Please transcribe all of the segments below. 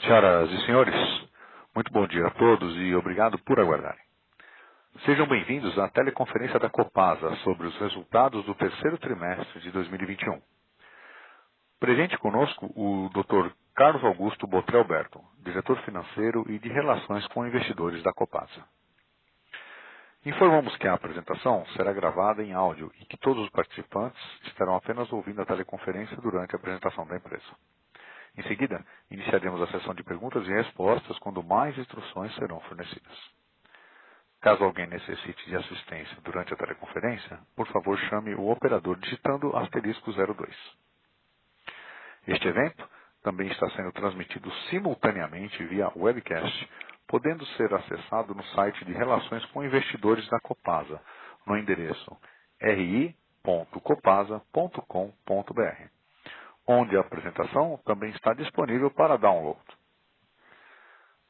Senhoras e senhores, muito bom dia a todos e obrigado por aguardarem. Sejam bem-vindos à teleconferência da Copasa sobre os resultados do terceiro trimestre de 2021. Presente conosco o Dr. Carlos Augusto Botrel Berton, diretor financeiro e de Relações com Investidores da Copasa. Informamos que a apresentação será gravada em áudio e que todos os participantes estarão apenas ouvindo a teleconferência durante a apresentação da empresa. Em seguida, iniciaremos a sessão de perguntas e respostas quando mais instruções serão fornecidas. Caso alguém necessite de assistência durante a teleconferência, por favor chame o operador digitando *02. Este evento também está sendo transmitido simultaneamente via webcast, podendo ser acessado no site de Relações com Investidores da Copasa, no endereço ri.copasa.com.br. onde a apresentação também está disponível para download.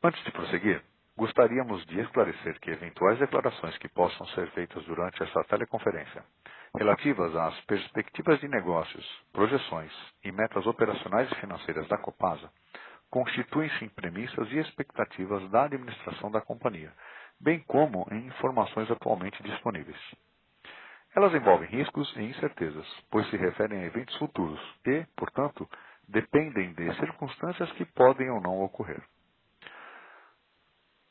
Antes de prosseguir, gostaríamos de esclarecer que eventuais declarações que possam ser feitas durante essa teleconferência, relativas às perspectivas de negócios, projeções e metas operacionais e financeiras da Copasa, constituem-se em premissas e expectativas da administração da companhia, bem como em informações atualmente disponíveis. Elas envolvem riscos e incertezas, pois se referem a eventos futuros e, portanto, dependem de circunstâncias que podem ou não ocorrer.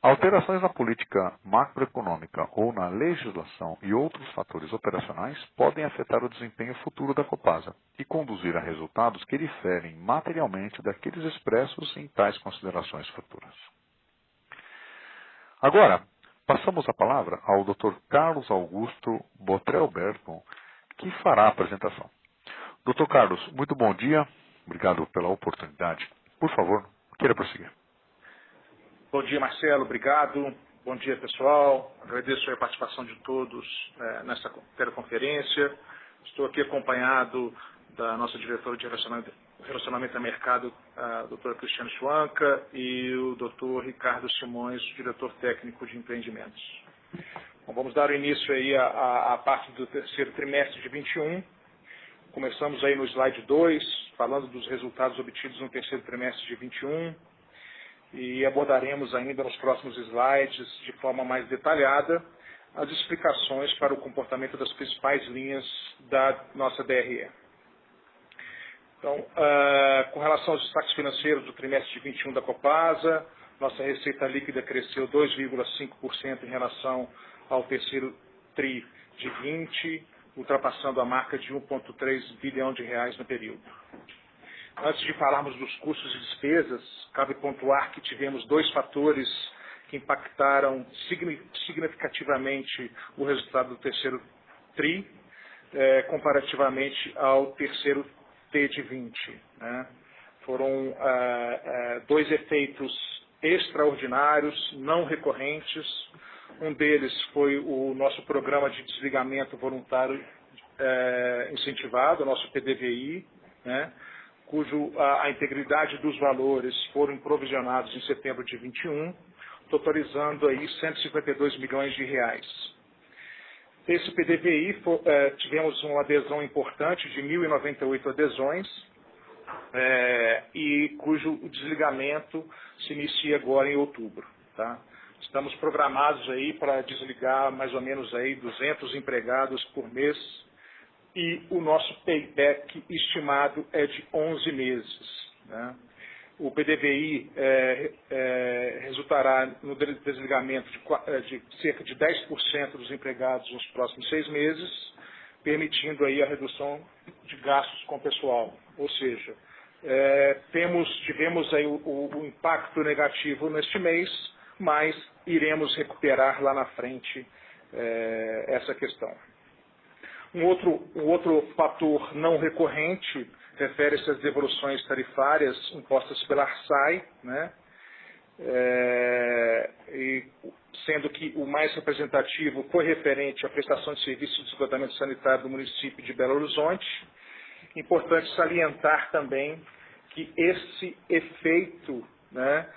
Alterações na política macroeconômica ou na legislação e outros fatores operacionais podem afetar o desempenho futuro da Copasa e conduzir a resultados que diferem materialmente daqueles expressos em tais considerações futuras. Agora, passamos a palavra ao Dr. Carlos Augusto Botrel Berton, que fará a apresentação. Dr. Carlos, muito bom dia. Obrigado pela oportunidade. Por favor, queira prosseguir. Bom dia, Marcelo. Obrigado. Bom dia, pessoal. Agradeço a participação de todos nessa teleconferência. Estou aqui acompanhado da nossa diretora de relacionamento a mercado, a doutora Cristiane Schwanka, e o doutor Ricardo Simões, diretor técnico de empreendimentos. Bom, vamos dar início aí à parte do terceiro trimestre de 21. Começamos aí no slide 2, falando dos resultados obtidos no terceiro trimestre de 21, e abordaremos ainda nos próximos slides, de forma mais detalhada, as explicações para o comportamento das principais linhas da nossa DRE. Então, com relação aos destaques financeiros do trimestre de 21 da Copasa, nossa receita líquida cresceu 2,5% em relação ao terceiro TRI de 20, ultrapassando a marca de 1,3 bilhão de reais no período. Antes de falarmos dos custos e despesas, cabe pontuar que tivemos dois fatores que impactaram significativamente o resultado do terceiro TRI, comparativamente ao terceiro T de 20. Né? Foram dois efeitos extraordinários, não recorrentes. Um deles foi o nosso programa de desligamento voluntário incentivado, o nosso PDVI, né? Cujo a integridade dos valores foram provisionados em setembro de 21, totalizando aí 152 milhões de reais. Esse PDVI, tivemos uma adesão importante de 1.098 adesões, e cujo desligamento se inicia agora em outubro. Tá? Estamos programados aí para desligar mais ou menos aí 200 empregados por mês, e o nosso payback estimado é de 11 meses. Né? O PDVI resultará no desligamento de cerca de 10% dos empregados nos próximos 6 meses, permitindo aí a redução de gastos com o pessoal. Ou seja, tivemos aí o impacto negativo neste mês, mas iremos recuperar lá na frente essa questão. Um outro fator não recorrente refere-se às devoluções tarifárias impostas pela ARSAI, né? E sendo que o mais representativo foi referente à prestação de serviço de esgotamento sanitário do município de Belo Horizonte. Importante salientar também que esse efeito, né,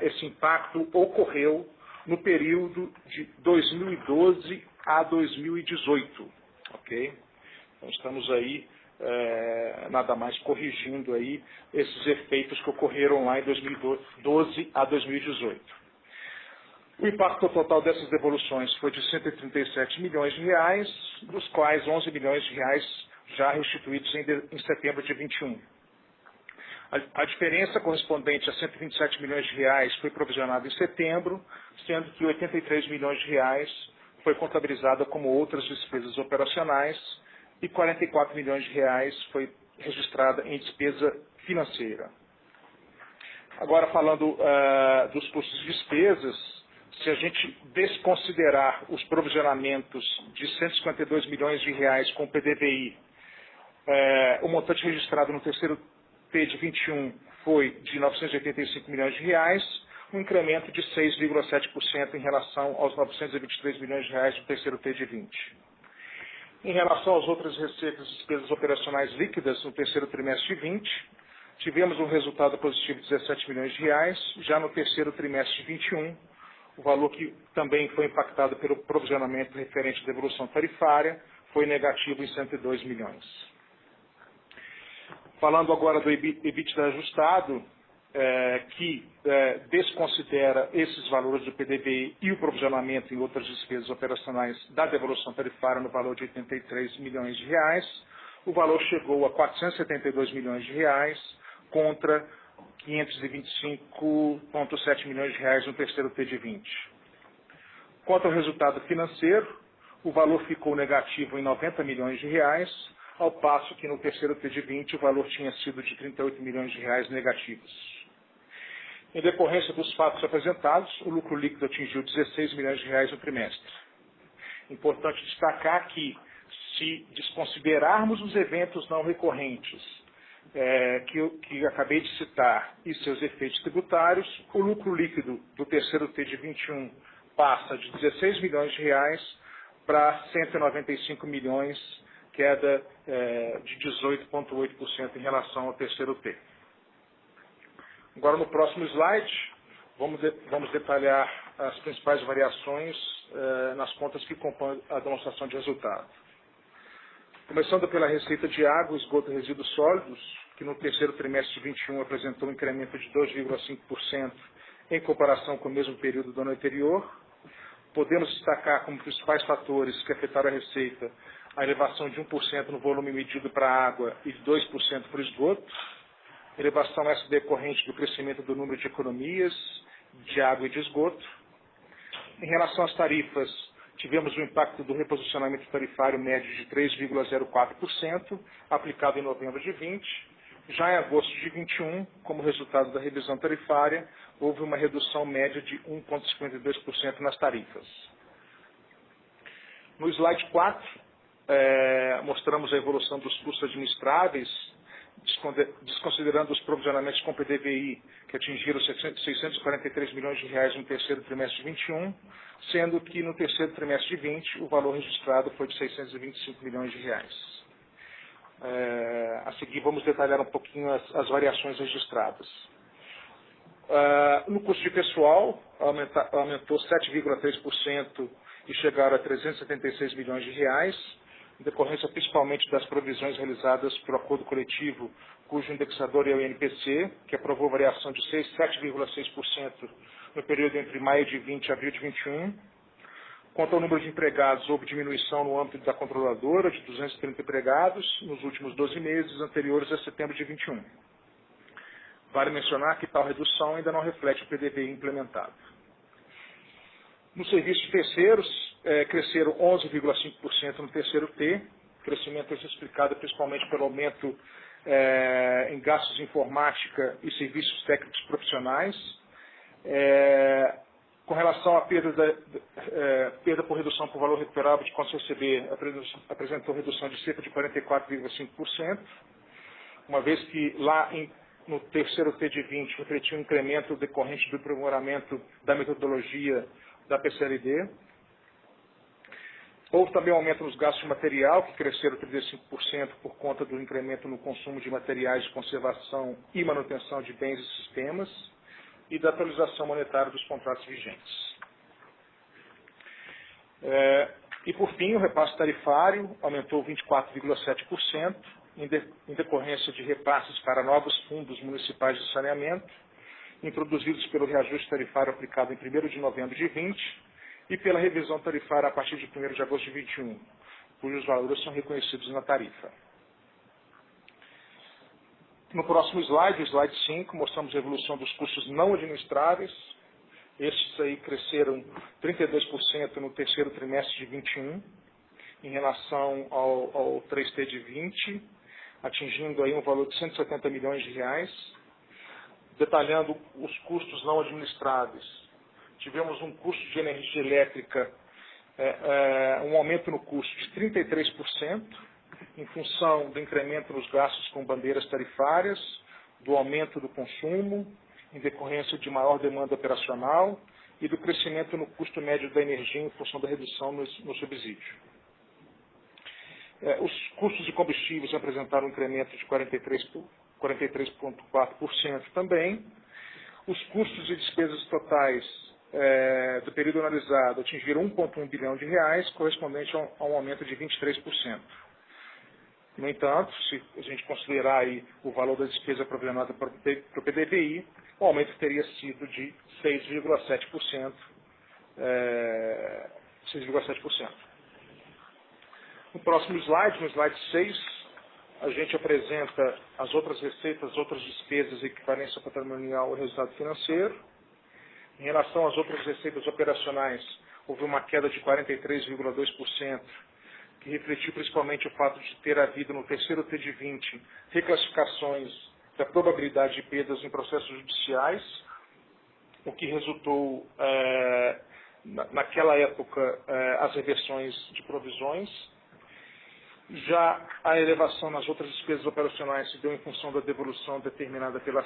esse impacto ocorreu no período de 2012 a 2018, ok? Então estamos aí nada mais corrigindo aí esses efeitos que ocorreram lá em 2012 a 2018. O impacto total dessas devoluções foi de 137 milhões de reais, dos quais 11 milhões de reais já restituídos em setembro de 21. A diferença correspondente a 127 milhões de reais foi provisionada em setembro, sendo que 83 milhões de reais foi contabilizada como outras despesas operacionais e 44 milhões de reais foi registrada em despesa financeira. Agora, falando dos custos de despesas, se a gente desconsiderar os provisionamentos de 152 milhões de reais com o PDVI, o montante registrado no terceiro T de 21 foi de 985 milhões de reais, um incremento de 6,7% em relação aos 923 milhões de reais do terceiro T de 20. Em relação às outras receitas e despesas operacionais líquidas no terceiro trimestre de 20, tivemos um resultado positivo de 17 milhões de reais, já no terceiro trimestre de 21, o valor que também foi impactado pelo provisionamento referente à devolução tarifária foi negativo em 102 milhões. Falando agora do EBITDA ajustado, que desconsidera esses valores do PDVI e o provisionamento em outras despesas operacionais da devolução tarifária no valor de 83 milhões de reais, o valor chegou a 472 milhões de reais contra 525,7 milhões de reais no terceiro T de 20. Quanto ao resultado financeiro, o valor ficou negativo em 90 milhões de reais, ao passo que no terceiro T de 20 o valor tinha sido de 38 milhões de reais negativos. Em decorrência dos fatos apresentados, o lucro líquido atingiu 16 milhões de reais no trimestre. Importante destacar que, se desconsiderarmos os eventos não recorrentes que acabei de citar e seus efeitos tributários, o lucro líquido do terceiro T de 21 passa de 16 milhões de reais para 195 milhões, queda de 18,8% em relação ao terceiro T. Agora, no próximo slide, vamos detalhar as principais variações nas contas que compõem a demonstração de resultado. Começando pela receita de água, esgoto e resíduos sólidos, que no terceiro trimestre de 21 apresentou um incremento de 2,5% em comparação com o mesmo período do ano anterior. Podemos destacar como principais fatores que afetaram a receita a elevação de 1% no volume medido para a água e de 2% para o esgoto, elevação essa decorrente do crescimento do número de economias de água e de esgoto. Em relação às tarifas, tivemos o impacto do reposicionamento tarifário médio de 3,04%, aplicado em novembro de 20. Já em agosto de 21, como resultado da revisão tarifária, houve uma redução média de 1,52% nas tarifas. No slide 4, mostramos a evolução dos custos administráveis, desconsiderando os provisionamentos com PDVI, que atingiram 643 milhões de reais no terceiro trimestre de 21, sendo que no terceiro trimestre de 20 o valor registrado foi de 625 milhões de reais. A seguir vamos detalhar um pouquinho as variações registradas. No custo de pessoal, aumentou 7,3% e chegaram a 376 milhões de reais, em decorrência principalmente das provisões realizadas por acordo coletivo, cujo indexador é o INPC, que aprovou variação de 7,6% no período entre maio de 20 e abril de 21. Quanto ao número de empregados, houve diminuição no âmbito da controladora de 230 empregados nos últimos 12 meses anteriores a setembro de 21. Vale mencionar que tal redução ainda não reflete o PDVI implementado. Nos serviços terceiros, cresceram 11,5% no terceiro T, crescimento explicado principalmente pelo aumento em gastos de informática e serviços técnicos profissionais. Com relação à perda por redução por valor recuperável de contas a receber, apresentou redução de cerca de 44,5%, uma vez que lá no terceiro T de 20 refletiu um incremento decorrente do aprimoramento da metodologia da PCLD. Houve também um aumento nos gastos de material, que cresceram 35% por conta do incremento no consumo de materiais de conservação e manutenção de bens e sistemas, e da atualização monetária dos contratos vigentes. E, por fim, o repasse tarifário aumentou 24,7%, em decorrência de repasses para novos fundos municipais de saneamento, introduzidos pelo reajuste tarifário aplicado em 1º de novembro de 20 e pela revisão tarifária a partir de 1º de agosto de 21, cujos valores são reconhecidos na tarifa. No próximo slide, o slide 5, mostramos a evolução dos custos não administráveis. Estes aí cresceram 32% no terceiro trimestre de 21, em relação ao 3T de 20, atingindo aí um valor de 170 milhões de reais. Detalhando os custos não administráveis, tivemos um custo de energia elétrica, um aumento no custo de 33%, em função do incremento nos gastos com bandeiras tarifárias, do aumento do consumo, em decorrência de maior demanda operacional e do crescimento no custo médio da energia em função da redução no subsídio. Os custos de combustíveis apresentaram um incremento de 43,4% também. Os custos e despesas totais do período analisado atingiram 1,1 bilhão de reais, correspondente a um aumento de 23%. No entanto, se a gente considerar aí o valor da despesa provisionada para o PDVI, o aumento teria sido de 6,7%. 6,7%. No próximo slide, no slide 6, a gente apresenta as outras receitas, outras despesas, equivalência patrimonial e resultado financeiro. Em relação às outras receitas operacionais, houve uma queda de 43,2%, que refletiu principalmente o fato de ter havido no terceiro T de 20 reclassificações da probabilidade de perdas em processos judiciais, o que resultou, naquela época, as reversões de provisões. Já a elevação nas outras despesas operacionais se deu em função da devolução determinada pela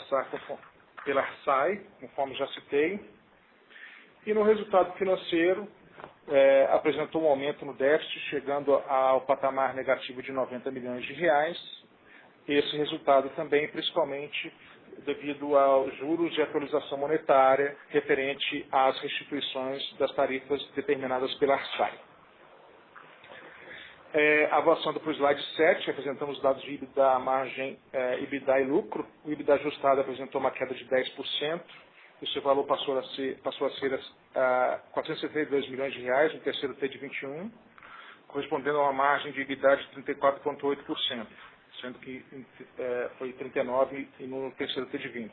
SAI, conforme já citei. E no resultado financeiro, apresentou um aumento no déficit, chegando ao patamar negativo de 90 milhões de reais. Esse resultado também, principalmente, devido aos juros de atualização monetária referente às restituições das tarifas determinadas pela SAI. Avançando para o slide 7, apresentamos os dados de EBITDA, margem, EBITDA e lucro. O EBITDA ajustado apresentou uma queda de 10%. Esse valor passou a ser 472 milhões de reais no terceiro T de 21, correspondendo a uma margem de EBITDA de 34,8%, sendo que foi 39% no terceiro T de 20.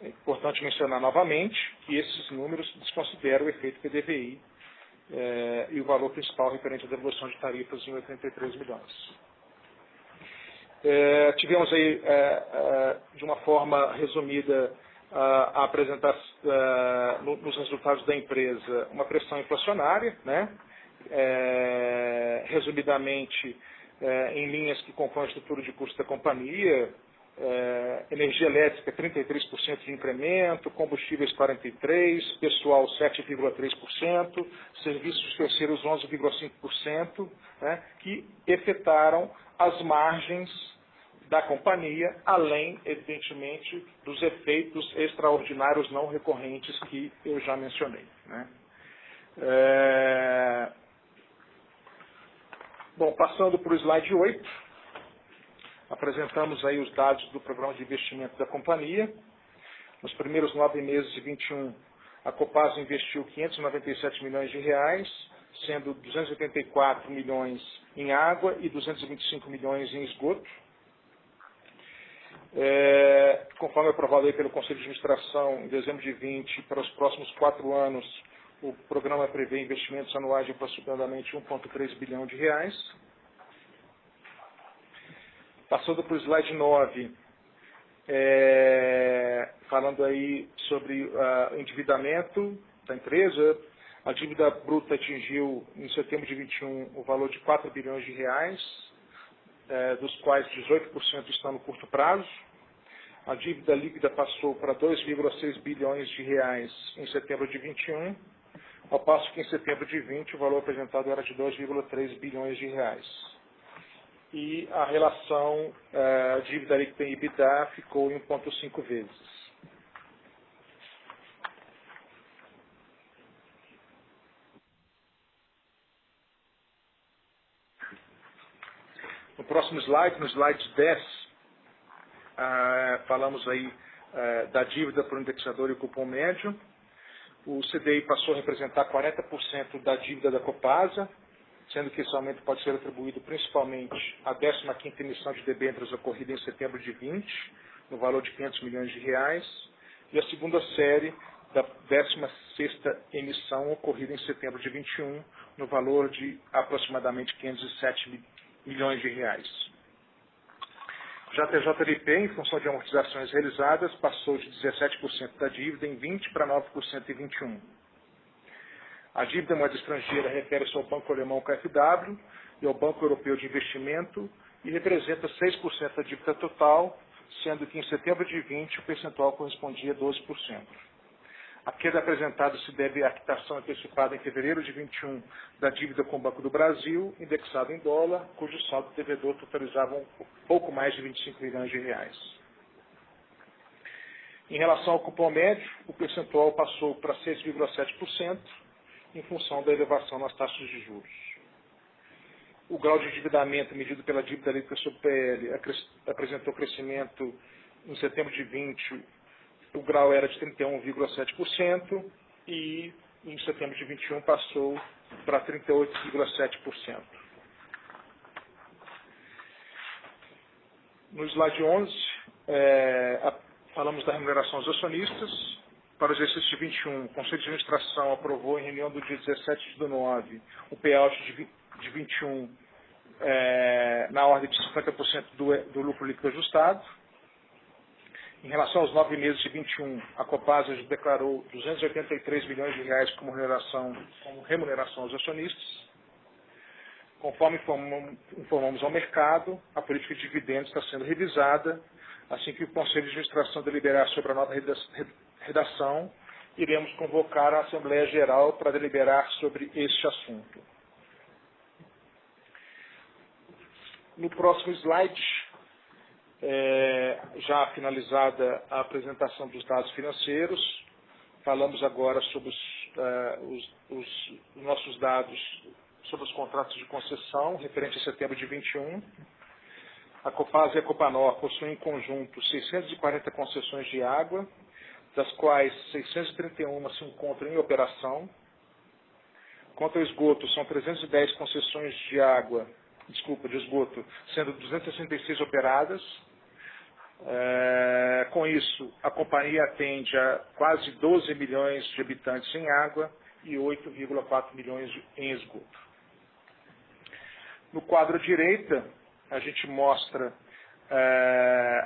É importante mencionar novamente que esses números desconsideram o efeito PDVI e o valor principal referente à devolução de tarifas em 83 milhões. Tivemos aí, de uma forma resumida, a apresentar nos resultados da empresa uma pressão inflacionária, né? Resumidamente, em linhas que compõem a estrutura de custo da companhia, energia elétrica 33% de incremento, combustíveis 43%, pessoal 7,3%, serviços terceiros 11,5%, né, que efetaram as margens da companhia, além, evidentemente, dos efeitos extraordinários não recorrentes que eu já mencionei, né. Bom, passando para o slide 8, apresentamos aí os dados do programa de investimento da companhia. Nos primeiros 9 meses de 21, a Copasa investiu 597 milhões de reais, sendo 284 milhões em água e 225 milhões em esgoto. Conforme aprovado aí pelo Conselho de Administração em dezembro de 20, para os próximos 4 anos, o programa prevê investimentos anuais de aproximadamente 1,3 bilhão de reais. Passando para o slide 9, falando aí sobre o endividamento da empresa, a dívida bruta atingiu, em setembro de 21, o valor de 4 bilhões de reais, dos quais 18% estão no curto prazo. A dívida líquida passou para 2,6 bilhões de reais em setembro de 21, ao passo que em setembro de 20 o valor apresentado era de 2,3 bilhões de reais. E a relação dívida líquida em EBITDA ficou em 1,5 vezes. No próximo slide, no slide 10, falamos aí da dívida por indexador e cupom médio. O CDI passou a representar 40% da dívida da Copasa, sendo que esse aumento pode ser atribuído principalmente à 15ª emissão de debêntures ocorrida em setembro de 20, no valor de R$500 milhões, e a segunda série da 16ª emissão ocorrida em setembro de 21, no valor de aproximadamente R$507 milhões. Já a TJLP, em função de amortizações realizadas, passou de 17% da dívida em 20 para 9% em 21. A dívida moeda estrangeira refere-se ao Banco Alemão KfW e ao Banco Europeu de Investimento e representa 6% da dívida total, sendo que em setembro de 20 o percentual correspondia a 12%. A queda apresentada se deve à quitação antecipada em fevereiro de 21 da dívida com o Banco do Brasil, indexada em dólar, cujo saldo devedor totalizava um pouco mais de R$25 milhões. Em relação ao cupom médio, o percentual passou para 6,7%, em função da elevação nas taxas de juros. O grau de endividamento medido pela dívida líquida sobre PL apresentou crescimento em setembro de 20, o grau era de 31,7% e em setembro de 21 passou para 38,7%. No slide 11, falamos da remuneração aos acionistas. Para o exercício de 21, o Conselho de Administração aprovou em reunião do dia 17 de 9 o payout de 21 na ordem de 50% do lucro líquido ajustado. Em relação aos 9 meses de 21, a Copasa declarou R$283 milhões como remuneração aos acionistas. Conforme informamos ao mercado, a política de dividendos está sendo revisada. Assim que o Conselho de Administração deliberar sobre a nova redação, iremos convocar a Assembleia Geral para deliberar sobre este assunto. No próximo slide, já finalizada a apresentação dos dados financeiros, falamos agora sobre os nossos dados sobre os contratos de concessão referente a setembro de 21. A Copasa e a Copanor possuem em conjunto 640 concessões de água, das quais 631 se encontram em operação. Quanto ao esgoto, são 310 concessões de esgoto, sendo 266 operadas. Com isso, a companhia atende a quase 12 milhões de habitantes em água e 8,4 milhões em esgoto. No quadro à direita, a gente mostra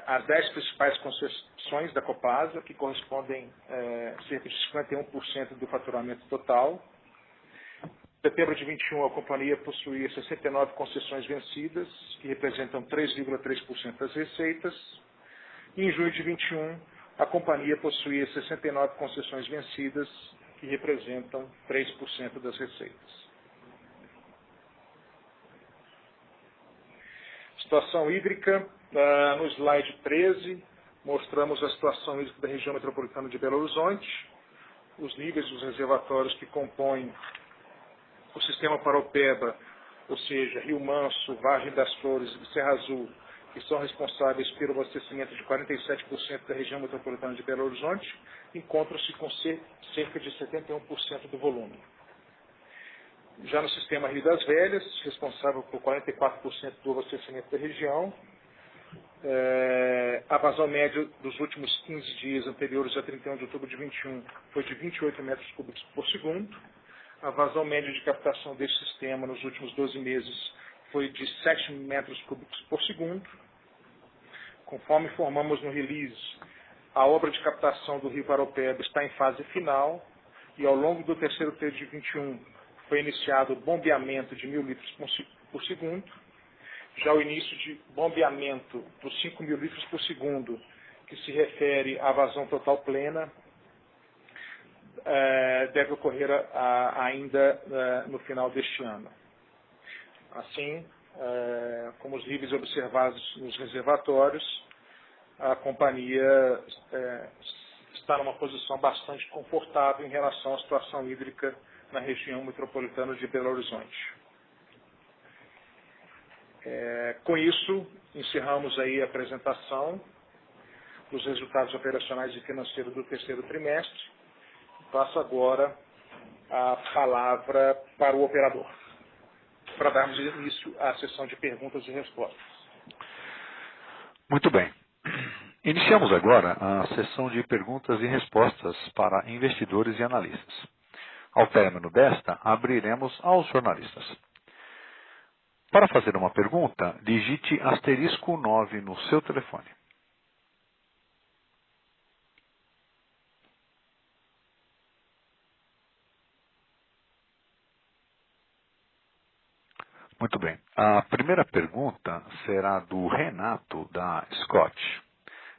as 10 principais concessões da Copasa, que correspondem a cerca de 51% do faturamento total. Em setembro de 21, a companhia possuía 69 concessões vencidas, que representam 3,3% das receitas. E em junho de 21, a companhia possuía 69 concessões vencidas, que representam 3% das receitas. Situação hídrica, no slide 13, mostramos a situação hídrica da região metropolitana de Belo Horizonte, os níveis dos reservatórios que compõem o sistema Paraopeba, ou seja, Rio Manso, Vargem das Flores e Serra Azul, que são responsáveis pelo abastecimento de 47% da região metropolitana de Belo Horizonte, encontram-se com cerca de 71% do volume. Já no sistema Rio das Velhas, responsável por 44% do abastecimento da região, a vazão média dos últimos 15 dias anteriores a 31 de outubro de 21 foi de 28 metros cúbicos por segundo. A vazão média de captação desse sistema nos últimos 12 meses foi de 7 metros cúbicos por segundo. Conforme informamos no release, a obra de captação do Rio Paraopeba está em fase final e ao longo do terceiro terço de 21 foi iniciado o bombeamento de 1.000 litros por segundo. Já o início de bombeamento dos 5.000 litros por segundo, que se refere à vazão total plena, deve ocorrer ainda no final deste ano. Assim, como os níveis observados nos reservatórios, a companhia está numa posição bastante confortável em relação à situação hídrica na região metropolitana de Belo Horizonte. Com isso, encerramos aí a apresentação dos resultados operacionais e financeiros do terceiro trimestre. Passo agora a palavra para o operador, para darmos início à sessão de perguntas e respostas. Muito bem. Iniciamos agora a sessão de perguntas e respostas para investidores e analistas. Ao término desta, abriremos aos jornalistas. Para fazer uma pergunta, digite *9 no seu telefone. Muito bem. A primeira pergunta será do Renato, da Scott.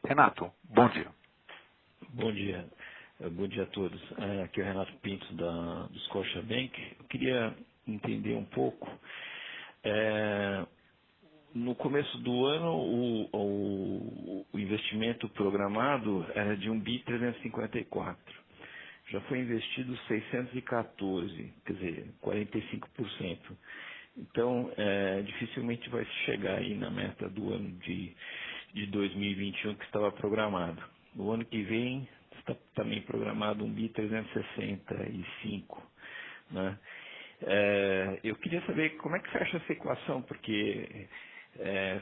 Renato, bom dia. Bom dia. Bom dia a todos. Aqui é o Renato Pinto, do Scotiabank. Eu queria entender um pouco. No começo do ano, o investimento programado era de 1.354 bi. Já foi investido 614, quer dizer, 45%. Então, dificilmente vai chegar aí na meta do ano de 2021 que estava programado. No ano que vem, está também programado 1.365, né? Eu queria saber como é que fecha essa equação, porque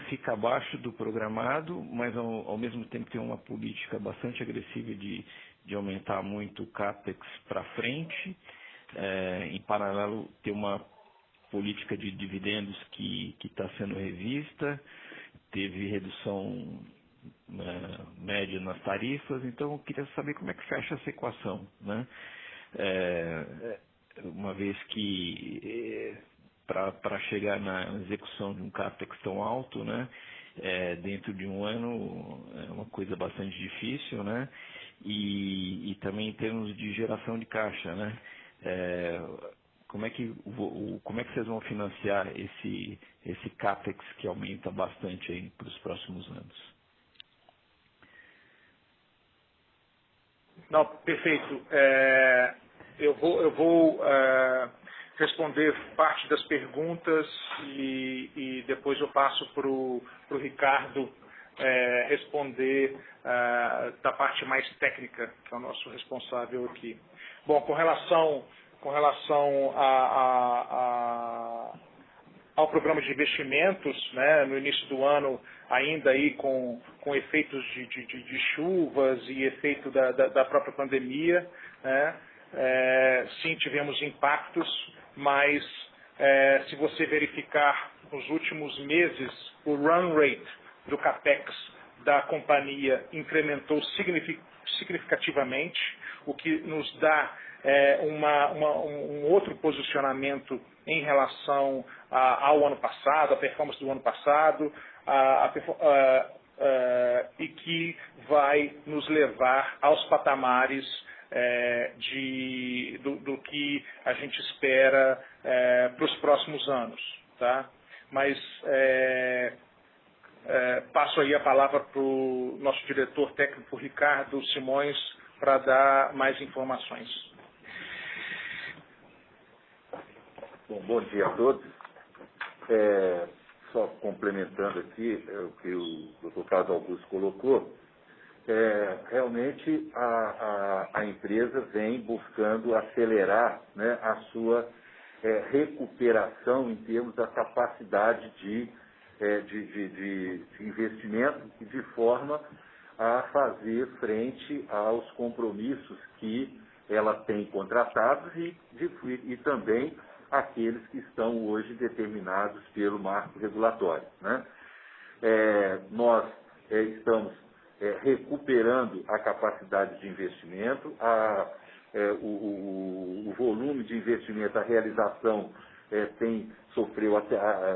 fica abaixo do programado, mas ao mesmo tempo tem uma política bastante agressiva de aumentar muito o CAPEX para frente. Em paralelo, tem uma política de dividendos que está sendo revista, teve redução média nas tarifas, então eu queria saber como é que fecha essa equação, né? Uma vez que para chegar na execução de um CAPEX tão alto, né, dentro de um ano é uma coisa bastante difícil, né? E também em termos de geração de caixa, né? Como é que vocês vão financiar esse CAPEX que aumenta bastante aí para os próximos anos? Não, perfeito. Eu vou responder parte das perguntas e depois eu passo para o Ricardo responder da parte mais técnica, que é o nosso responsável aqui. Bom, com relação ao programa de investimentos, né, no início do ano, ainda aí com efeitos de chuvas e efeito da própria pandemia, né, sim, tivemos impactos, mas se você verificar nos últimos meses, o run rate do CAPEX da companhia incrementou significativamente, o que nos dá um outro posicionamento em relação ao ano passado, a performance do ano passado, e que vai nos levar aos patamares do que a gente espera para os próximos anos. Tá? Mas passo aí a palavra para o nosso diretor técnico, Ricardo Simões, para dar mais informações. Bom dia a todos. Só complementando aqui o que o Dr. Carlos Augusto colocou, realmente a empresa vem buscando acelerar, né, a sua recuperação em termos da capacidade de investimento, de forma a fazer frente aos compromissos que ela tem contratados e também aqueles que estão hoje determinados pelo marco regulatório, né? Nós estamos recuperando a capacidade de investimento, o volume de investimento, a realização sofreu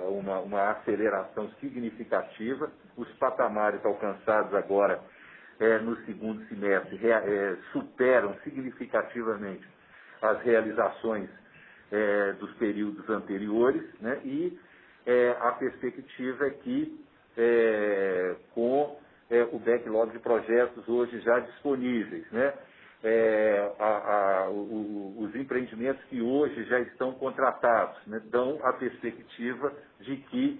uma aceleração significativa. Os patamares alcançados agora no segundo semestre superam significativamente as realizações dos períodos anteriores, né? E a perspectiva é que com o backlog de projetos hoje já disponíveis, né? Os empreendimentos que hoje já estão contratados, né, dão a perspectiva de que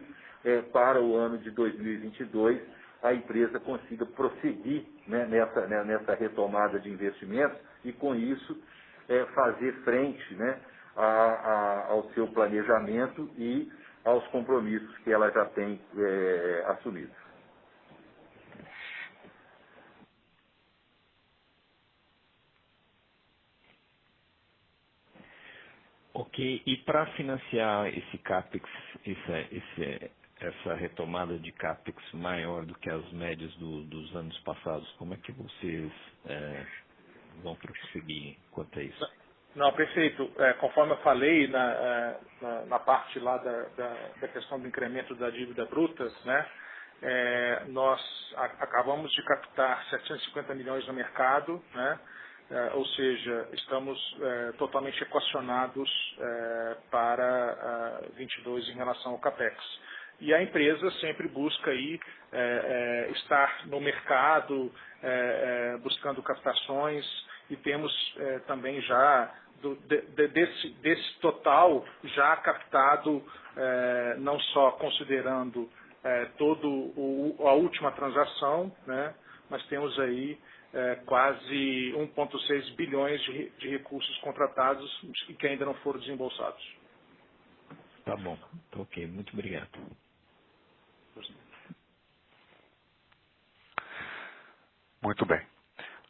para o ano de 2022 a empresa consiga prosseguir, né, nessa retomada de investimentos e, com isso, fazer frente, né, ao seu planejamento e aos compromissos que ela já tem assumido. Ok, e para financiar esse CAPEX, essa retomada de CAPEX maior do que as médias dos anos passados, como é que vocês vão prosseguir quanto a isso? Não, perfeito. Conforme eu falei na parte lá da questão do incremento da dívida bruta, né, nós acabamos de captar 750 milhões no mercado, né, ou seja, estamos totalmente equacionados para 22 em relação ao CAPEX. E a empresa sempre busca aí estar no mercado, buscando captações, e temos também já desse total já captado, não só considerando a última transação, né, mas temos aí quase 1,6 bilhões de recursos contratados e que ainda não foram desembolsados. Tá bom, ok, muito obrigado. Muito bem.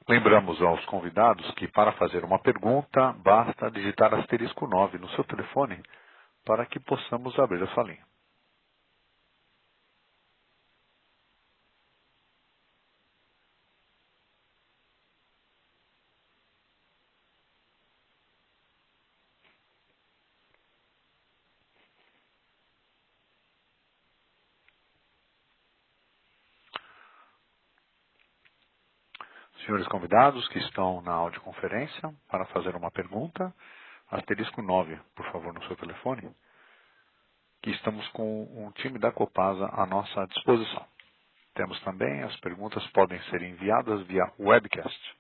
Lembramos aos convidados que para fazer uma pergunta, basta digitar *9 no seu telefone para que possamos abrir a sua linha. Senhores convidados que estão na audioconferência, para fazer uma pergunta, *9, por favor, no seu telefone, que estamos com um time da Copasa à nossa disposição. Temos também, as perguntas podem ser enviadas via webcast.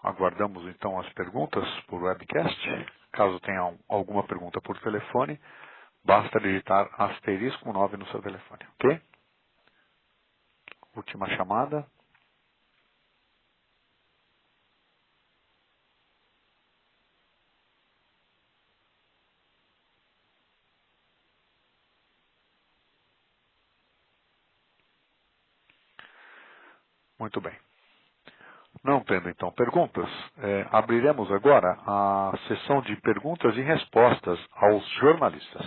Aguardamos então as perguntas por webcast. Caso tenha alguma pergunta por telefone, basta digitar *9 no seu telefone, ok? Última chamada. Muito bem. Não tendo então perguntas, abriremos agora a sessão de perguntas e respostas aos jornalistas.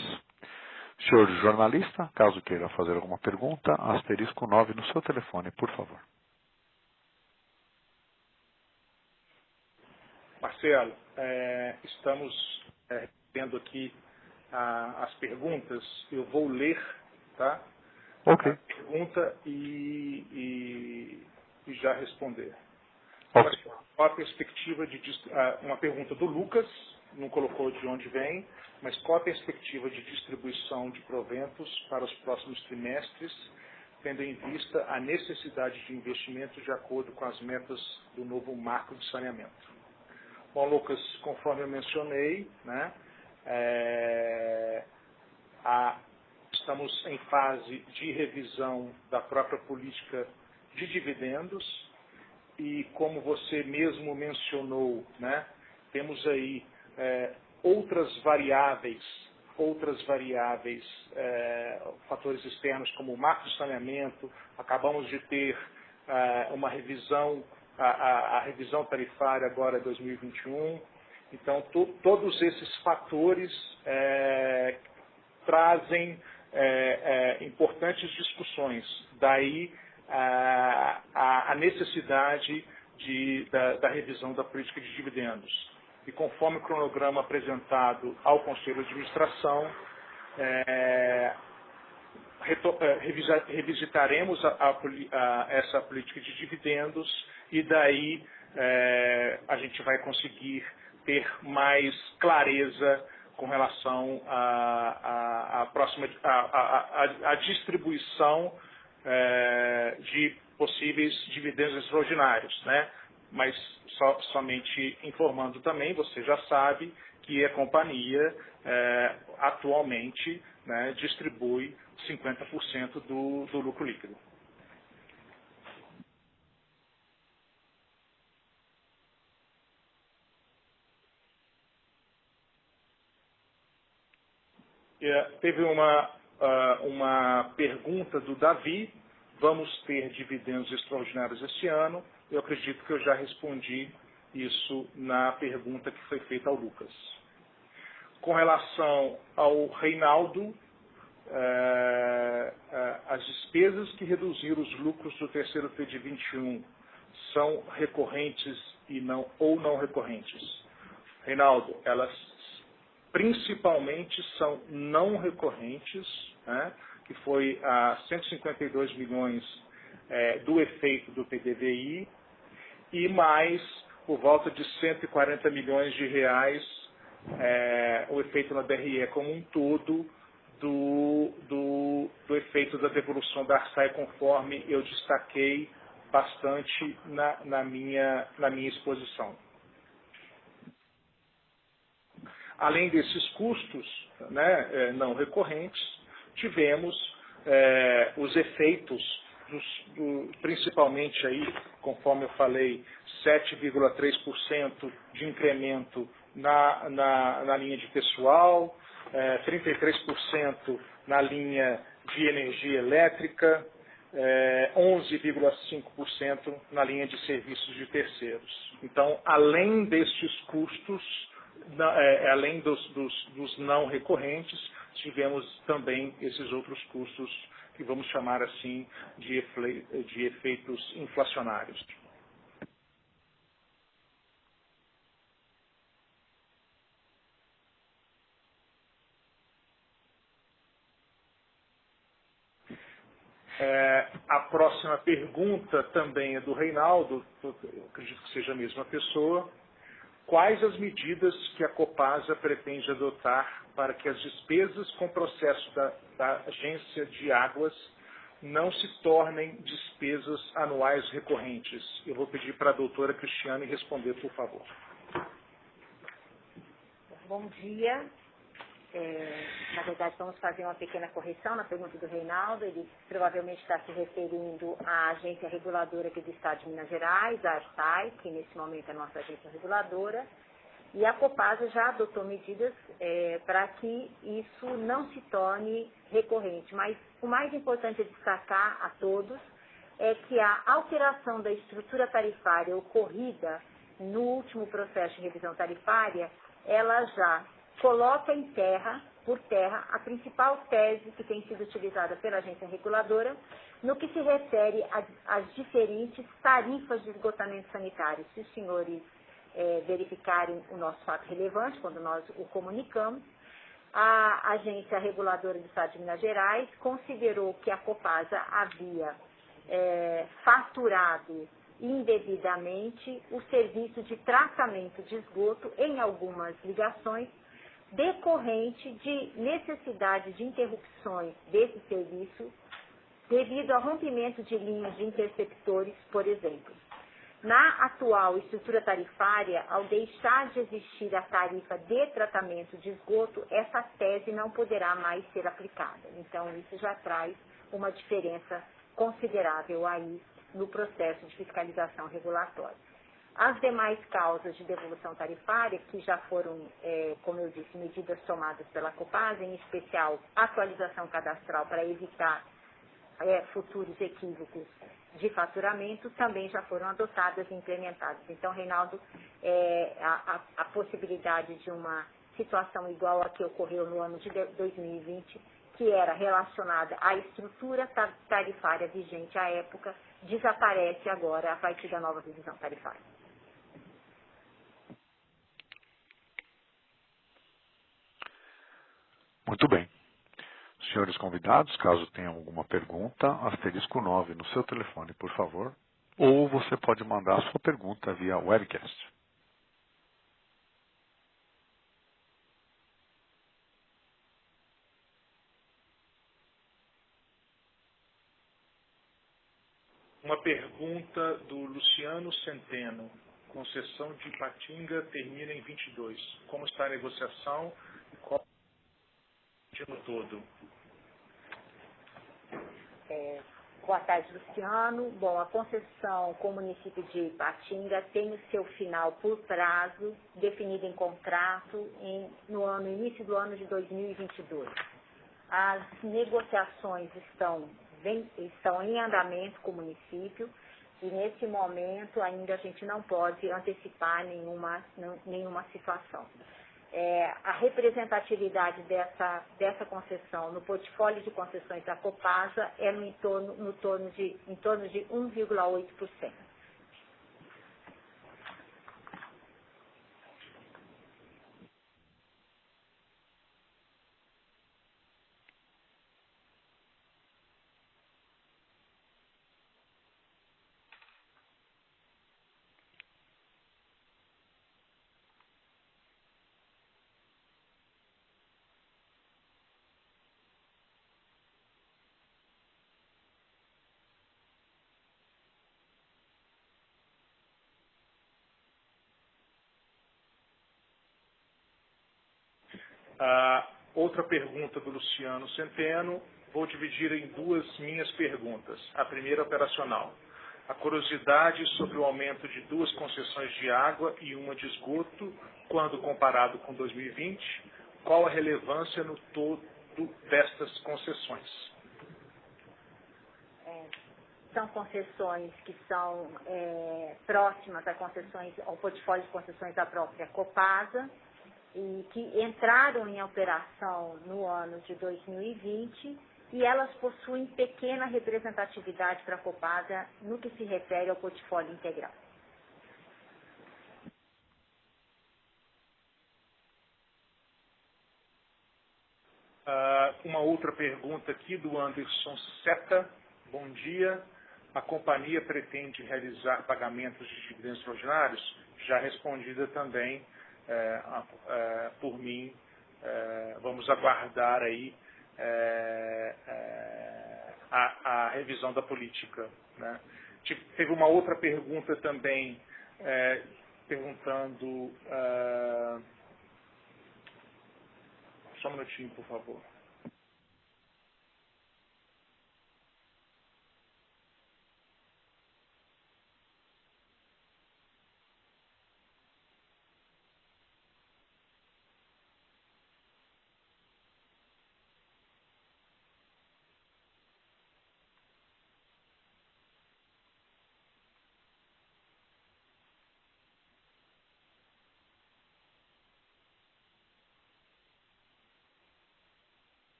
Senhor jornalista, caso queira fazer alguma pergunta, *9 no seu telefone, por favor. Marcelo, estamos vendo aqui as perguntas. Eu vou ler, tá? Ok. A pergunta e já responder. Ok. Qual a perspectiva uma pergunta do Lucas, não colocou de onde vem, mas qual a perspectiva de distribuição de proventos para os próximos trimestres, tendo em vista a necessidade de investimento de acordo com as metas do novo marco de saneamento? Bom, Lucas, conforme eu mencionei, né, estamos em fase de revisão da própria política de dividendos e, como você mesmo mencionou, né, temos aí outras variáveis, fatores externos como o marco de saneamento. Acabamos de ter uma revisão, a revisão tarifária agora 2021. Então, todos esses fatores trazem importantes discussões. Daí a necessidade da revisão da política de dividendos. E conforme o cronograma apresentado ao Conselho de Administração, revisitaremos essa política de dividendos e daí a gente vai conseguir ter mais clareza com relação à distribuição de possíveis dividendos extraordinários, né? Mas somente informando também, você já sabe que a companhia atualmente, né, distribui 50% do lucro líquido. Teve uma pergunta do Davi: vamos ter dividendos extraordinários este ano? Eu acredito que eu já respondi isso na pergunta que foi feita ao Lucas. Com relação ao Reinaldo, as despesas que reduziram os lucros do terceiro TRI de 21 são recorrentes ou não recorrentes? Reinaldo, elas principalmente são não recorrentes, né, que foi a 152 milhões do efeito do PDVI e mais por volta de 140 milhões de reais o efeito na DRE como um todo do efeito da devolução da Arsai, conforme eu destaquei bastante na minha exposição. Além desses custos, né, não recorrentes, tivemos os efeitos, principalmente aí, conforme eu falei, 7,3% de incremento na linha de pessoal, 33% na linha de energia elétrica, 11,5% na linha de serviços de terceiros. Então, além destes custos, além dos não recorrentes, tivemos também esses outros custos que vamos chamar assim de efeitos inflacionários. A próxima pergunta também é do Reinaldo, eu acredito que seja a mesma pessoa. Quais as medidas que a Copasa pretende adotar para que as despesas com o processo da Agência de Águas não se tornem despesas anuais recorrentes? Eu vou pedir para a doutora Cristiane responder, por favor. Bom dia. Na verdade, vamos fazer uma pequena correção na pergunta do Reinaldo. Ele provavelmente está se referindo à agência reguladora aqui do Estado de Minas Gerais, a Arsai, que nesse momento é a nossa agência reguladora. E a Copasa já adotou medidas para que isso não se torne recorrente. Mas o mais importante a destacar a todos é que a alteração da estrutura tarifária ocorrida no último processo de revisão tarifária, ela já coloca por terra, a principal tese que tem sido utilizada pela agência reguladora no que se refere às diferentes tarifas de esgotamento sanitário. Se os senhores verificarem o nosso fato relevante, quando nós o comunicamos, a agência reguladora do Estado de Minas Gerais considerou que a Copasa havia faturado indevidamente o serviço de tratamento de esgoto em algumas ligações, decorrente de necessidade de interrupções desse serviço devido ao rompimento de linhas de interceptores, por exemplo. Na atual estrutura tarifária, ao deixar de existir a tarifa de tratamento de esgoto, essa tese não poderá mais ser aplicada. Então, isso já traz uma diferença considerável aí no processo de fiscalização regulatória. As demais causas de devolução tarifária, que já foram, como eu disse, medidas tomadas pela Copasa, em especial atualização cadastral para evitar futuros equívocos de faturamento, também já foram adotadas e implementadas. Então, Reinaldo, a possibilidade de uma situação igual a que ocorreu no ano de 2020, que era relacionada à estrutura tarifária vigente à época, desaparece agora a partir da nova revisão tarifária. Muito bem. Senhores convidados, caso tenham alguma pergunta, asterisco 9 no seu telefone, por favor. Ou você pode mandar a sua pergunta via webcast. Uma pergunta do Luciano Centeno. Concessão de Ipatinga termina em 22. Como está a negociação e qual é o no todo? Boa tarde, Luciano. Bom, a concessão com o município de Ipatinga tem o seu final por prazo definido em contrato no início do ano de 2022. As negociações estão em andamento com o município e, nesse momento, ainda a gente não pode antecipar nenhuma situação. A representatividade dessa concessão no portfólio de concessões da Copasa é em torno de 1,8%. Outra pergunta do Luciano Centeno, vou dividir em duas minhas perguntas. A primeira operacional. A curiosidade sobre o aumento de 2 concessões de água e uma de esgoto, quando comparado com 2020, qual a relevância no todo destas concessões? São concessões que são próximas ao portfólio de concessões da própria Copasa, e que entraram em operação no ano de 2020 e elas possuem pequena representatividade para a Copasa no que se refere ao portfólio integral. Uma outra pergunta aqui do Anderson Seta. Bom dia. A companhia pretende realizar pagamentos de dividendos extraordinários? Já respondida também por mim, vamos aguardar aí a revisão da política, né? Teve uma outra pergunta também, perguntando... só um minutinho, por favor.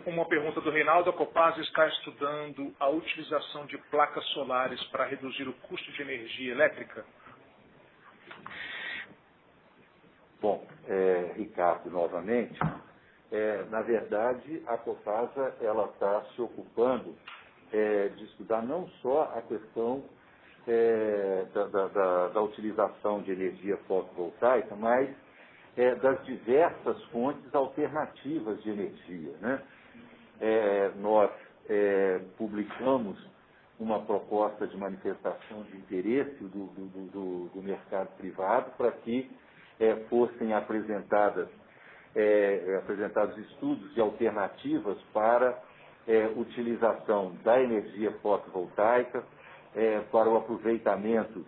Uma pergunta do Reinaldo. A Copasa está estudando a utilização de placas solares para reduzir o custo de energia elétrica? Bom, Ricardo, novamente, na verdade, a Copasa ela está se ocupando de estudar não só a questão da utilização de energia fotovoltaica, mas das diversas fontes alternativas de energia, né? Nós publicamos uma proposta de manifestação de interesse do mercado privado para que fossem apresentados estudos de alternativas para utilização da energia fotovoltaica, para o aproveitamento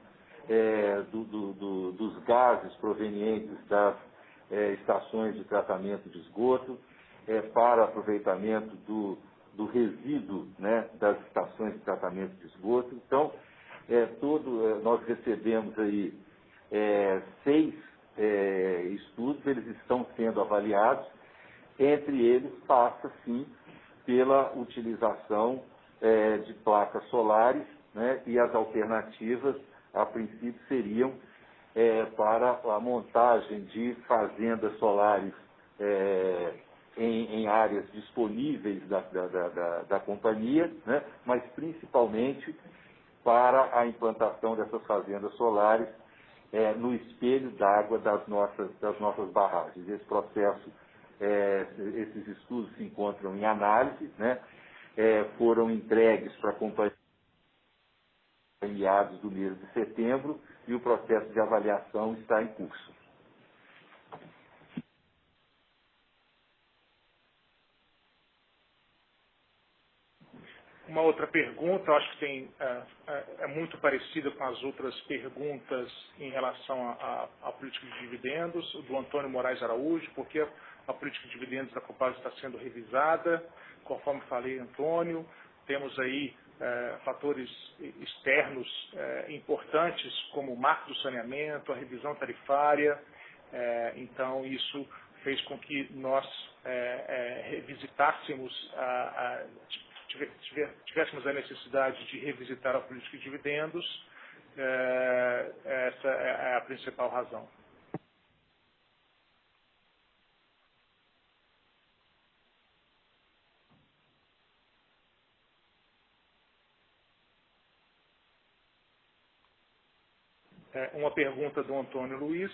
dos gases provenientes das estações de tratamento de esgoto, para o aproveitamento do resíduo, né, das estações de tratamento de esgoto. Então, nós recebemos aí 6 estudos, eles estão sendo avaliados. Entre eles passa, sim, pela utilização de placas solares, né, e as alternativas, a princípio, seriam para a montagem de fazendas solares em áreas disponíveis da companhia, né, mas principalmente para a implantação dessas fazendas solares no espelho d'água das nossas barragens. Esse processo, esses estudos se encontram em análise, né, foram entregues para a companhia em meados do mês de setembro e o processo de avaliação está em curso. Uma outra pergunta, eu acho que é muito parecida com as outras perguntas em relação à política de dividendos, do Antônio Moraes Araújo, porque a política de dividendos da Copasa está sendo revisada, conforme falei, Antônio, temos aí fatores externos importantes, como o marco do saneamento, a revisão tarifária, então isso fez com que nós revisitássemos tivéssemos a necessidade de revisitar a política de dividendos, essa é a principal razão. Uma pergunta do Antônio Luiz: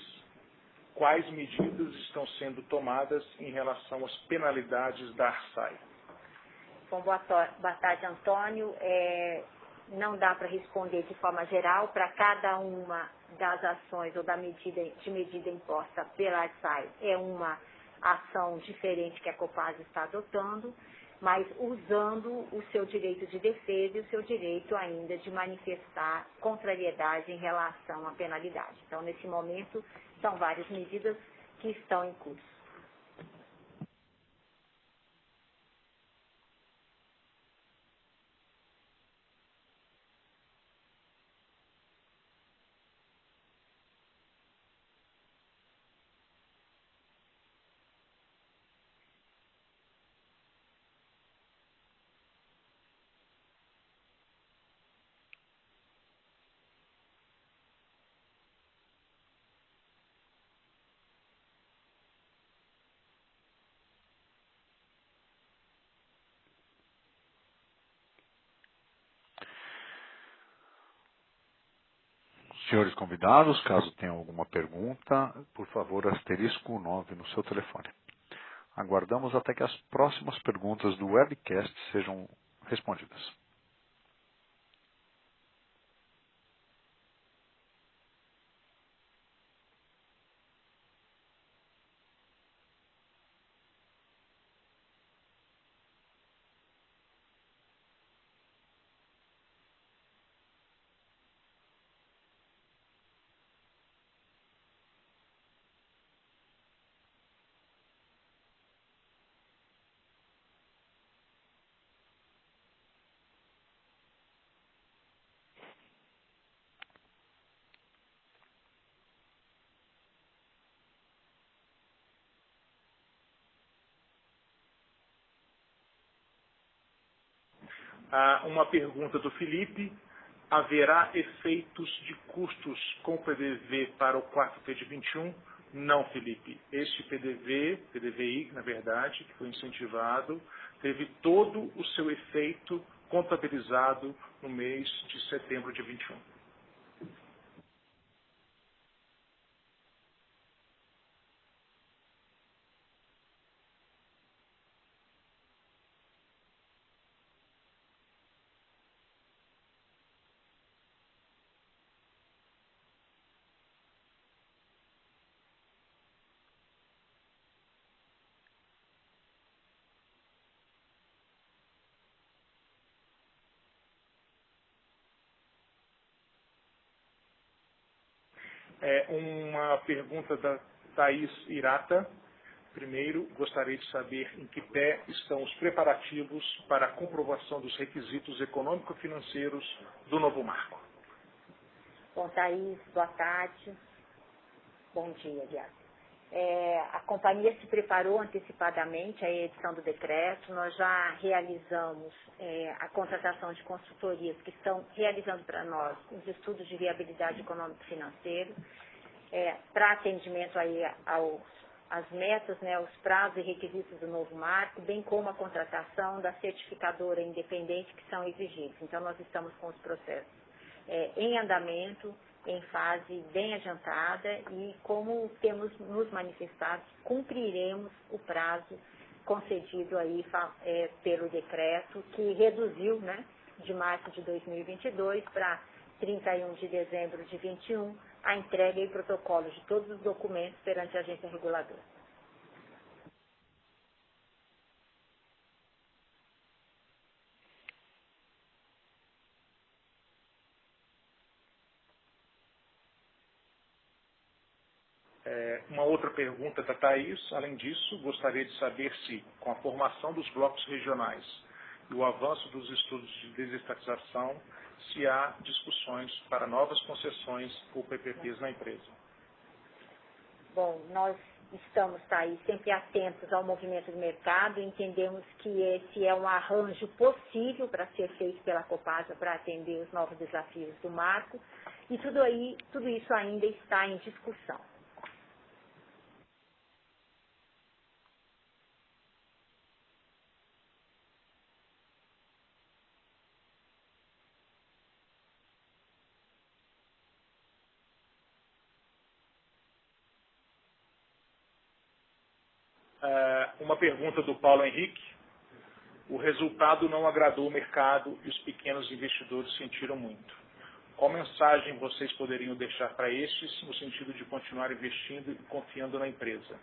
quais medidas estão sendo tomadas em relação às penalidades da ARSAI? Bom, boa tarde, Antônio. Não dá para responder de forma geral para cada uma das ações ou de medida imposta pela ARSAI. É uma ação diferente que a Copasa está adotando, mas usando o seu direito de defesa e o seu direito ainda de manifestar contrariedade em relação à penalidade. Então, nesse momento, são várias medidas que estão em curso. Senhores convidados, caso tenham alguma pergunta, por favor, asterisco 9 no seu telefone. Aguardamos até que as próximas perguntas do webcast sejam respondidas. Uma pergunta do Felipe: haverá efeitos de custos com o PDV para o 4T de 21? Não, Felipe. Este PDVI, na verdade, que foi incentivado, teve todo o seu efeito contabilizado no mês de setembro de 21. Uma pergunta da Thaís Irata. Primeiro, gostaria de saber em que pé estão os preparativos para a comprovação dos requisitos econômico-financeiros do novo marco. Bom, Thaís, boa tarde. Bom dia, aliás. A companhia se preparou antecipadamente à edição do decreto, nós já realizamos a contratação de consultorias que estão realizando para nós os estudos de viabilidade econômico-financeiro, para atendimento aí às metas, né, aos prazos e requisitos do novo marco, bem como a contratação da certificadora independente que são exigidos. Então, nós estamos com os processos em andamento, em fase bem adiantada e, como temos nos manifestado, cumpriremos o prazo concedido aí pelo decreto, que reduziu, né, de março de 2022 para 31 de dezembro de 2021, a entrega e protocolo de todos os documentos perante a agência reguladora. Uma outra pergunta da Thaís, além disso, gostaria de saber se, com a formação dos blocos regionais e o avanço dos estudos de desestatização, se há discussões para novas concessões ou PPPs na empresa. Bom, nós estamos aí sempre atentos ao movimento do mercado, entendemos que esse é um arranjo possível para ser feito pela Copasa para atender os novos desafios do marco, e tudo isso ainda está em discussão. Uma pergunta do Paulo Henrique. O resultado não agradou o mercado e os pequenos investidores sentiram muito. Qual mensagem vocês poderiam deixar para estes no sentido de continuar investindo e confiando na empresa?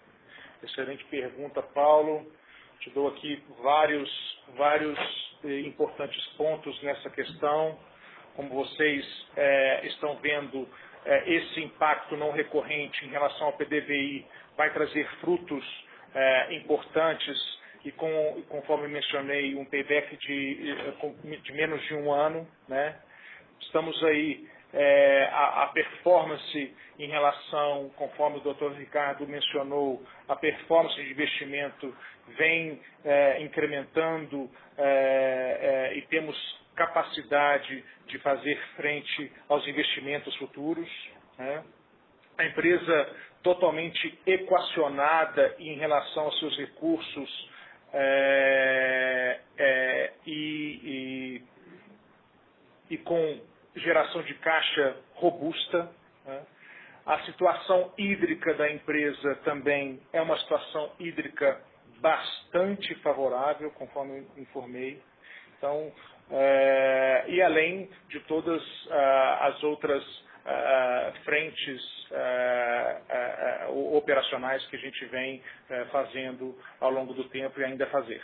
Excelente pergunta, Paulo. Te dou aqui vários importantes pontos nessa questão. Como vocês estão vendo, esse impacto não recorrente em relação ao PDVI vai trazer frutos importantes e, conforme mencionei, um payback de menos de um ano, né? Estamos aí, a performance em relação, conforme o Dr. Ricardo mencionou, a performance de investimento vem incrementando e temos capacidade de fazer frente aos investimentos futuros, né? A empresa totalmente equacionada em relação aos seus recursos e com geração de caixa robusta, né? A situação hídrica da empresa também é uma situação hídrica bastante favorável, conforme eu informei. Então, e além de todas as outras frentes operacionais que a gente vem fazendo ao longo do tempo e ainda fazer.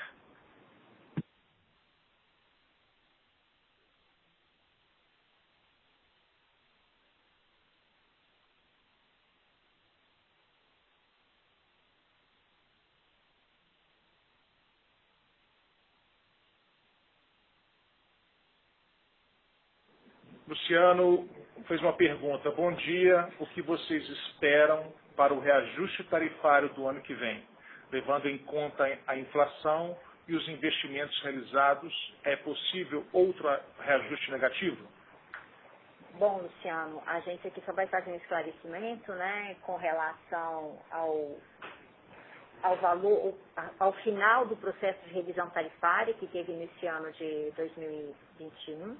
Luciano fez uma pergunta. Bom dia, o que vocês esperam para o reajuste tarifário do ano que vem? Levando em conta a inflação e os investimentos realizados, é possível outro reajuste negativo? Bom, Luciano, a gente aqui só vai fazer um esclarecimento, né, com relação ao valor, ao final do processo de revisão tarifária que teve nesse ano de 2021.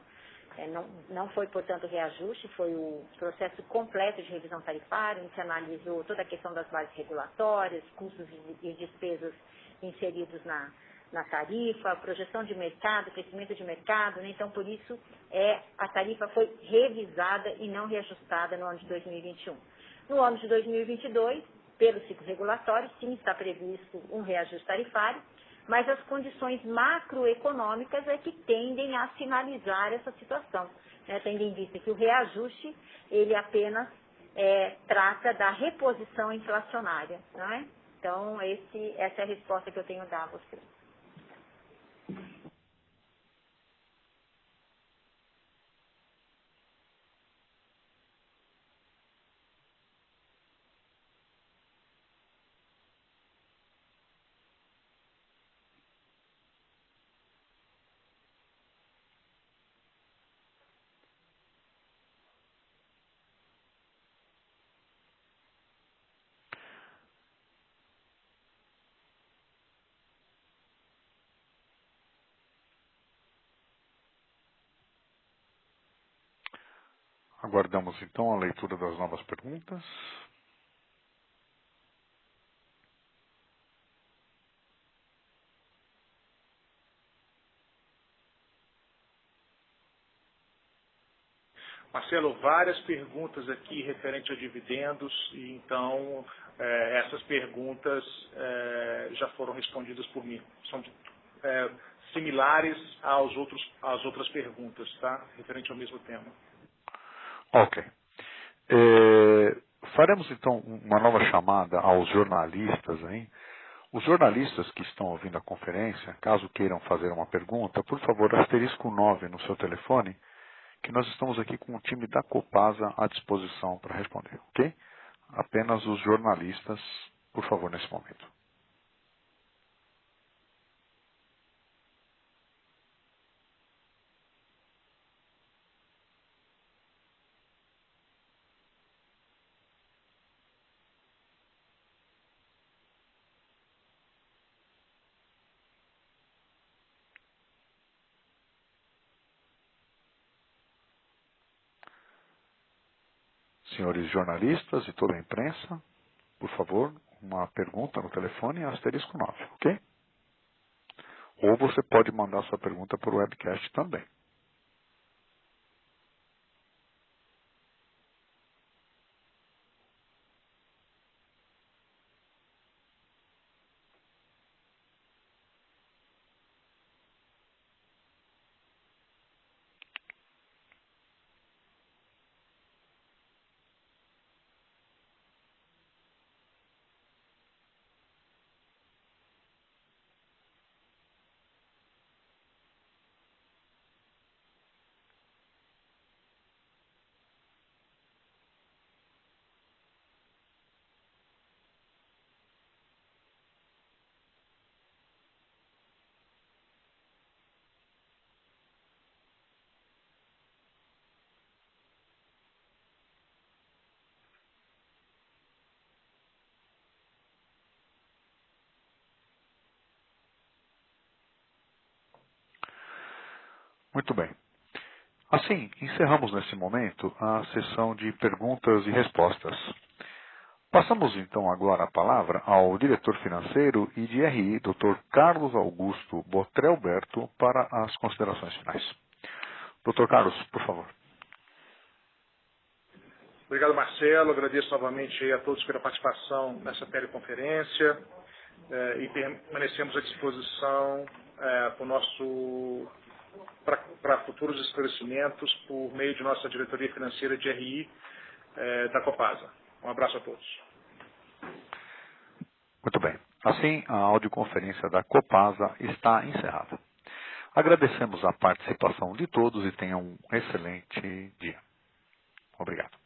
Não foi, portanto, reajuste, foi o processo completo de revisão tarifária, em que se analisou toda a questão das bases regulatórias, custos e despesas inseridos na tarifa, projeção de mercado, crescimento de mercado, né? Então, por isso, a tarifa foi revisada e não reajustada no ano de 2021. No ano de 2022, pelo ciclo regulatório, sim, está previsto um reajuste tarifário, mas as condições macroeconômicas é que tendem a sinalizar essa situação, né? Tendo em vista que o reajuste, ele apenas trata da reposição inflacionária, não é? Então, essa é a resposta que eu tenho a dar a você. Aguardamos então a leitura das novas perguntas. Marcelo, várias perguntas aqui referente a dividendos, e então essas perguntas já foram respondidas por mim. São similares às outras perguntas, tá? Referente ao mesmo tema. Ok. Faremos então uma nova chamada aos jornalistas aí. Os jornalistas que estão ouvindo a conferência, caso queiram fazer uma pergunta, por favor, asterisco 9 no seu telefone, que nós estamos aqui com o time da Copasa à disposição para responder, ok? Apenas os jornalistas, por favor, nesse momento. Senhores jornalistas e toda a imprensa, por favor, uma pergunta no telefone asterisco 9, ok? Ou você pode mandar sua pergunta por webcast também. Muito bem. Assim, encerramos nesse momento a sessão de perguntas e respostas. Passamos então agora a palavra ao diretor financeiro e de RI, Dr. Carlos Augusto Botrelberto, para as considerações finais. Dr. Carlos, por favor. Obrigado, Marcelo. Agradeço novamente a todos pela participação nessa teleconferência e permanecemos à disposição para futuros esclarecimentos por meio de nossa diretoria financeira de RI da Copasa. Um abraço a todos. Muito bem. Assim, a audioconferência da Copasa está encerrada. Agradecemos a participação de todos e tenham um excelente dia. Obrigado.